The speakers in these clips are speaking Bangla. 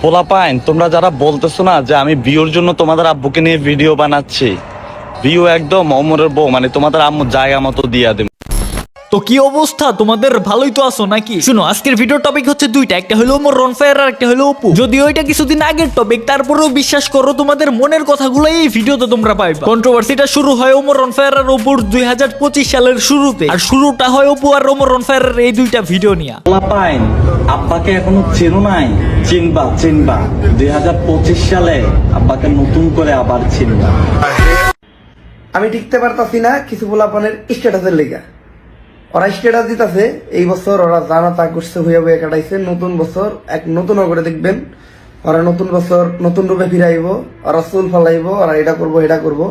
পোলাপাইন, তোমরা যারা বলতেছো না যে আমি ভিউর জন্য তোমাদের আব্বুকে নিয়ে ভিডিও বানাচ্ছি, ভিউ একদম অমরের বউ, মানে তোমাদের আম্মু জায়গা মতো দিয়া দেব। তো কি অবস্থা তোমাদের? ভালোই তো আছো নাকি? শুনো, আজকের ভিডিও টপিক হচ্ছে দুইটা, একটা হলো ওমর রনফায়ার আর একটা হলো অপু। যদিও এটা কিছুদিন আগের টপিক, তারপরেও বিশ্বাস করো তোমাদের মনের কথাগুলো এই ভিডিওতে তোমরা পাইবা। কন্ট্রোভার্সিটা শুরু হয় ওমর রনফায়ার আর অপুর 2025 সালের শুরুতে, আর শুরুটা হয় অপু আর ওমর রনফায়ারের এই দুইটা ভিডিও নিয়ে। পোলাপাইন, আব্বাকে এখনো চেনো নাই? চিনবা চিনবা, 2025 সালে আব্বাকে নতুন করে আবার চিনবা। আমি টিকতে পারতাছি না কিছু পোলাপানের স্ট্যাটাসের লেগা। ওরা স্ট্যাটাস দিতেছে এই বছর ওরা জানা তা করছে, হইয়া বইয়া কাটাইছে। নতুন বছর এক নতুন করে দেখবেন, ওরা নতুন বছর নতুন রূপে ফিরাইব, ওরা চুল ফালাইব, ওরা এটা করবো এটা করবো।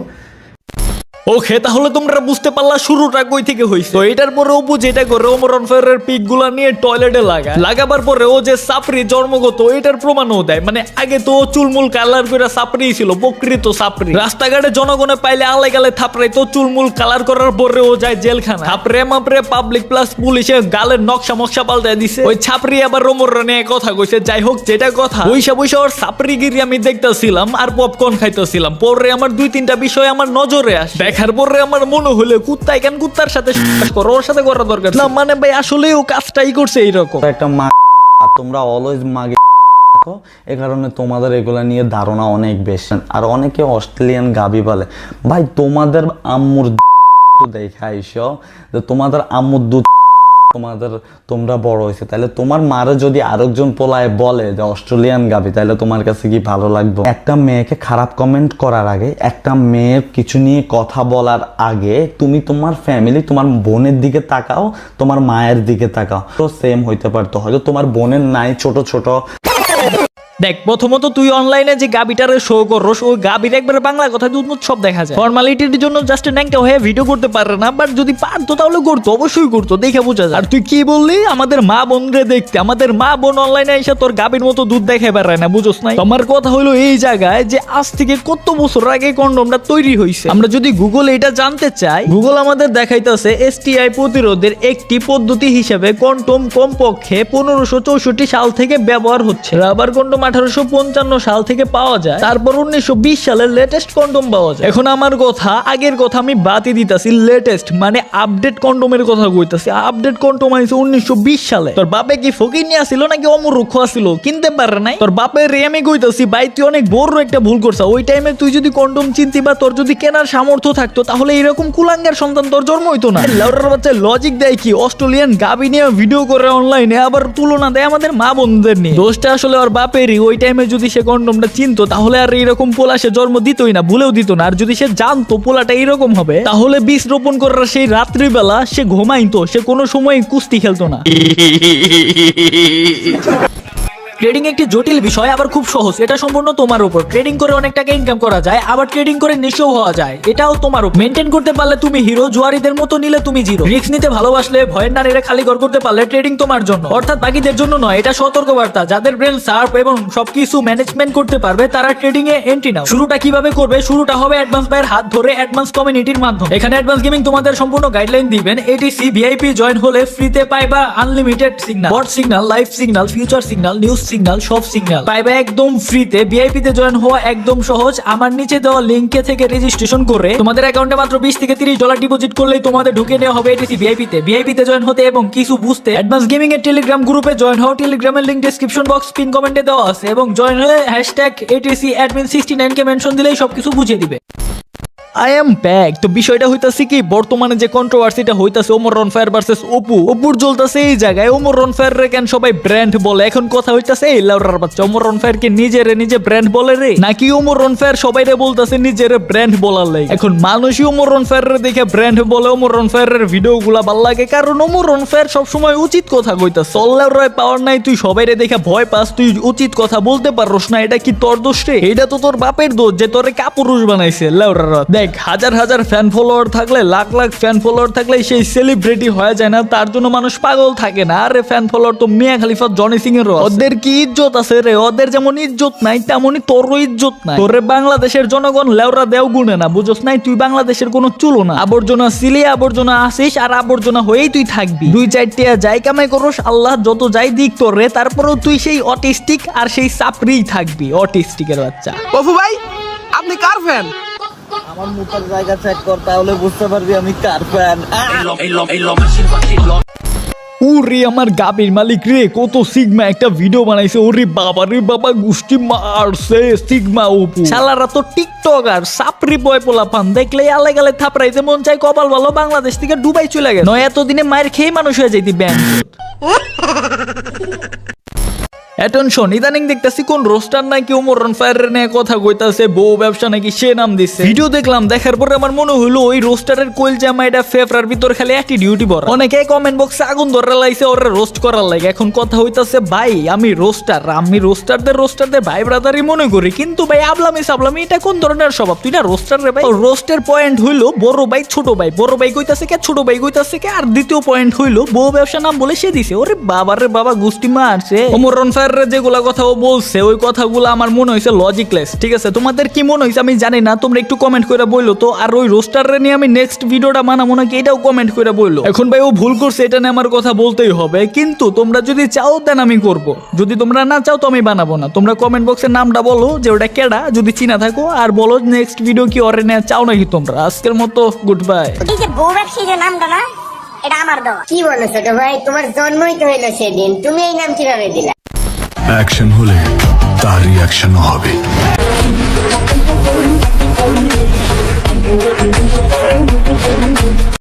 ওকে, তাহলে তোমরা বুঝতে পারলা শুরুটা কই থেকে হইছে। তো এটার পরে অপু যেটা করে ওমর রনফায়ারের পিক গুলা নিয়ে টয়লেটে লাগাবার পরে ও যে সাপরি জন্মগত এটার প্রমাণও দেয়। মানে আগে তো চুলমুল কালার করে সাপরি ছিল, প্রকৃত সাপরি। রাস্তাঘাটে জনগণে পাইলে আলে গালে থাপড়াই, তো চুলমুল কালার করার পরে ও যায় জেলখানা। থাপড়ে মাপড়ে পাবলিক প্লাস পুলিশে গালের নকশা মকশা পাল্টায় দিছে। ওই ছাপরি আবার ওমর নিয়ে কথা কইছে। যাই হোক, যেটা কথা, বৈশা ওর সাপরিগিরি আমি দেখতেছিলাম আর পপকর্ন খাইতেছিলাম। পরে আমার 2-3টা বিষয় আমার নজরে আসে। দেখার পরে আমার মনে হলো কুত্তাই কেন কুত্তার সাথে করো, ওর সাথে করা দরকার না। মানে ভাই আসলে ও কাজটাই করছে এইরকম একটা মা, আর তোমরা অলওয়েজ মাগে, এ কারণে তোমাদের এগুলা নিয়ে ধারণা অনেক বেশি। আর অনেকে অস্ট্রেলিয়ান গাবি বলে। ভাই তোমাদের আম্মুর দেখাইছো যে তোমাদের আম্মুর দুধ তোমরা বড় হয়েছে, তাহলে তোমার মারে যদি আরেকজন পোলায় বলে যে অস্ট্রেলিয়ান গাবি, তাহলে তোমার কাছে কি ভালো লাগবে? একটা মেয়েকে খারাপ কমেন্ট করার আগে, একটা মেয়ের কিছু নিয়ে কথা বলার আগে তুমি তোমার ফ্যামিলি, তোমার বোনের দিকে তাকাও, তোমার মায়ের দিকে তাকাও। তো সেম হইতে পারতো, হয়তো তোমার বোনের নাই ছোট ছোট। দেখ, প্রথমত তুই অনলাইনে যে গাবিটারে শো করস, ওই গাবির একবারে বাংলা কথা দুধ সব দেখা যায়। ফর্মালিটির জন্য জাস্ট ন্যাংটা হয়ে ভিডিও করতে পারে না, বাট যদি পারতো তাহলে করতো, অবশ্যই করতো, দেখে বোঝা যায়। আর তুই কি বললি আমাদের মা বোনরে দেখতে? আমাদের মা বোন অনলাইনে এসে তোর গাবির মতো দুধ দেখে বেড়ায় না, বুঝোস নাই? তোমার কথা হলো এই জায়গায় যে আজ থেকে কত বছর আগে কন্ডমটা তৈরি হয়েছে। আমরা যদি গুগল এটা জানতে চাই, গুগল আমাদের দেখাইতেছে এসটিআই প্রতিরোধের একটি পদ্ধতি হিসেবে কন্ডম কমপক্ষে 1564 সাল থেকে ব্যবহার হচ্ছে। রাবার কন্ডম 1855 সাল থেকে পাওয়া যায়, তারপর 1920 সালের লেটেস্ট কন্ডম পাওয়া যায়। এখন আমার কথা, আগের কথা আমি বাতি দিতাছি, লেটেস্ট মানে আপডেট কন্ডমের কথা কইতাছি। আপডেট কন্ডম আইছে 1920 সালে। তোর বাপে কি ফকির নিয়ে আসিল নাকি অমূর্খ আসিল? কিনতে পারে নাই? তোর বাপের রে আমি কইতাছি ভাই, তুই অনেক বড় একটা ভুল করছ। ওই টাইমে তুই যদি কন্ডম চিনতি বা তোর যদি কেনার সামর্থ্য থাকতো, তাহলে এরকম কুলাঙ্গার সন্তান তোর জন্ম হইতো না। লাউরার বাচ্চা লজিক দেয় কি, অস্ট্রেলিয়ান গাবি নিয়ে ভিডিও করে অনলাইনে, আবার তুলনা দেয় আমাদের মা বোনদের নিয়ে। দোষটা আসলে ওর বাপেরই। ওই টাইমে যদি সে কন্ডমটা চিনতো, তাহলে আর এইরকম পোলা সে জন্ম দিতই না, ভুলেও দিত না। আর যদি সে জানতো পোলাটা এইরকম হবে, তাহলে বীজ রোপণ করার সেই রাত্রিবেলা সে ঘুমাইতো, সে কোনো সময় কুস্তি খেলতো না। ট্রেডিং একটি জটিল বিষয়, আবার খুব সহজ। এটা সম্পূর্ণ তোমার উপর। ট্রেডিং করে অনেক টাকা ইনকাম করা যায়, আবার ট্রেডিং করে নিঃস্ব হওয়া যায়, এটাও তোমার উপর। মেনটেন করতে পারলে তুমি হিরো, জুয়ারিদের মতো নিলে তুমি জিরো। রিস্ক নিতে ভালোবাসলে, ভয়ের নারীরা খালি ঘর করতে পারলে ট্রেডিং তোমার জন্য, অর্থাৎ বাকিদের জন্য নয়। এটা সতর্কবার্তা। যাদের ব্রেন শার্প এবং সবকিছু ম্যানেজমেন্ট করতে পারবে, তারা ট্রেডিং এ এন্ট্রি নাও। শুরুটা কিভাবে করবে? শুরুটা হবে অ্যাডভান্স ভাইয়ের হাত ধরে, অ্যাডভান্স কমিউনিটির মাধ্যমে। এখানে অ্যাডভান্স গেমিং তোমাদের সম্পূর্ণ গাইডলাইন দিবেন। এটিসি ভিআইপি জয়েন হলে ফ্রিতে পাইবা unlimited signal, bot signal, live signal, future signal, news signal, সব সিগন্যাল পাইবা একদম ফ্রিতে। ভিআইপি তে জয়েন হওয়া একদম সহজ। আমার নিচে দেওয়া লিংকে থেকে রেজিস্ট্রেশন করে তোমাদের অ্যাকাউন্টে মাত্র $20 থেকে $30 ডিপোজিট করলেই তোমাদের ঢুকে নেওয়া হবে এটিসি ভিআইপি তে। ভিআইপি তে জয়েন হতে এবং কিছু বুঝতে অ্যাডভান্স গেমিং এর টেলিগ্রাম গ্রুপে জয়েন হও। টেলিগ্রামের লিংক ডেসক্রিপশন বক্স পিন কমেন্টে দেওয়া আছে, এবং জয়েন হয়ে #ATCadmin69 কে মেনশন দিলেই সবকিছু বুঝিয়ে দিবে। I am back. তো বিষয়টা হইতাছে কি, বর্তমানে যে কন্ট্রোভার্সিটা হইতাছে ওমর রনফায়ার ভার্সেস অপু, অপুর জ্বলতাছে এই জায়গায় ওমর রনফায়ার রে কেন সবাই ব্র্যান্ড বলে। এখন কথা হইতাছে এই লাউরার বাচ্চা, ওমর রনফায়ার কে নিজে ব্র্যান্ড বলে রে, নাকি ওমর রনফায়ার সবাই রে বলতাছে নিজের ব্র্যান্ড বলার লাগে? এখন মানুষই ওমর রনফায়ার রে দেখে ব্র্যান্ড বলে। ওমর রনফায়ার এর ভিডিও গুলা ভাল লাগে, কারণ ওমর রনফায়ার সবসময় উচিত কথা কইতাছে। চল্লার পাওয়ার নাই, তুই সবাই রে দেখে ভয় পাস, তুই উচিত কথা বলতে পারোস না। এটা কি তোর দোষ রে? এটা তো তোর বাপের দোষ যে তোরে কাপুরুষ বানাইছে। লাউরার দেখ, দেখ, হাজার হাজার ফ্যান ফলোয়ার থাকলে, লাখ লাখ ফ্যান ফলোয়ার থাকলে সেই সেলিব্রিটি হয়ে যায় না, তার জন্য মানুষ পাগল থাকে না। আরে ফ্যান ফলোয়ার তো মিয়া খলিফা, জনি সিং এর, ওদের কি ইজ্জত আছে রে? ওদের যেমন ইজ্জত নাই তেমনই তোরও ইজ্জত নাই। তোরে বাংলাদেশের জনগণ লেওরা দেও গুনে না, বুঝোস নাই? তুই বাংলাদেশের কোনো চুলো না, আবর্জনা ছিলি, আবর্জনা আসিস, আর আবর্জনা হয়েই তুই থাকবি। 2-4 টিয়া যাই কামাই করস, আল্লাহ যত যাই দিক তোরে, তারপরেও তুই সেই অটিস্টিক আর সেই সাপড়িই থাকবি, অটিস্টিকের বাচ্চা। পপু ভাই, আপনি কার ফ্যান? আমার মুখের জায়গা চেক কর, তাহলে বুঝতে পারবি আমি কার ফ্যান। ওরে আমার গাবির মালিক রে, কত সিগমা একটা ভিডিও বানাইছে। ওরে বাবা রে বাবা, গুষ্টি মারছে সিগমা অপু। শালারা তো টিকটকার, সাপরি বয় পোলা পান, দেখলে আলে গালে থাপড়াইতে মন চাই। কপাল ভালো বাংলাদেশ থেকে দুবাই চলে গেছে, নয় এতদিনে মায়ের খেয়ে মানুষ হয়ে যাইতি ব্যান। অ্যাটেনশন, ইদানিং দেখতেছি কোন রোস্টার নাকি ওমরান ফায়ারের নিয়ে কথা কইতাছে, বউ ব্যবসা নাকি সে নাম দিচ্ছে। ভিডিও দেখলাম, দেখার পরে আমার মনে হলো ওই রোস্টারের কোয়েল জামা এটা ফেফরার ভিতর খালি অ্যাটিটিউডই ভরা। অনেকে কমেন্ট বক্সে আগুন ধরে লাইছে ওরে রোস্ট করার লাগে। এখন কথা হইতাছে ভাই, আমি রোস্টারদের ভাই ব্রাদারই মনে করি, কিন্তু ভাই আবলামি সাবলামি এটা কোন ধরনের স্বভাব? তুই না রোস্টার রে ভাই। রোস্টের পয়েন্ট হইলো বড় ভাই ছোট ভাই, বড় ভাই কইতাছে কে, ছোট ভাই কইতাছে কে, আর দ্বিতীয় পয়েন্ট হইলো বউ ব্যবসা নাম বলে সে দিছে। ওরে বাবা রে বাবা, গুষ্টি মারছে। ওমরান যেগুলা কথা ও বলছে, ওই কথাগুলো আমার মনে হয়েছে লজিকলেস। ঠিক আছে, তোমাদের কি মনে হয়েছে আমি জানি না, তোমরা একটু কমেন্ট করে বললো তো। আর ওই রোস্টারে নিয়ে আমি নেক্সট ভিডিওটা বানাবো নাকি এটাও কমেন্ট করে বললো। এখন ভাই ও ভুল করছে, এটা নিয়ে আমার কথা বলতেই হবে, কিন্তু তোমরা যদি চাও দেন আমি করব, যদি তোমরা না চাও তো আমি বানাবো না। তোমরা কমেন্ট বক্সে নামটা বলো যে ওটা কেডা, যদি চিনা থাকো, আর বলো নেক্সট ভিডিও কি ওরে নিয়ে চাও নাকি তোমরা। আজকের মতো গুড বাই। এই যে বউ ব্যবসায়ী যে নামটা না, এটা আমার দেওয়া। কি বলো ছোট ভাই, তোমার জন্মই তো হইলো সেদিন, তুমি এই নাম কিভাবে দিলা? অ্যাকশন হলে তার রিঅ্যাকশনও হবে।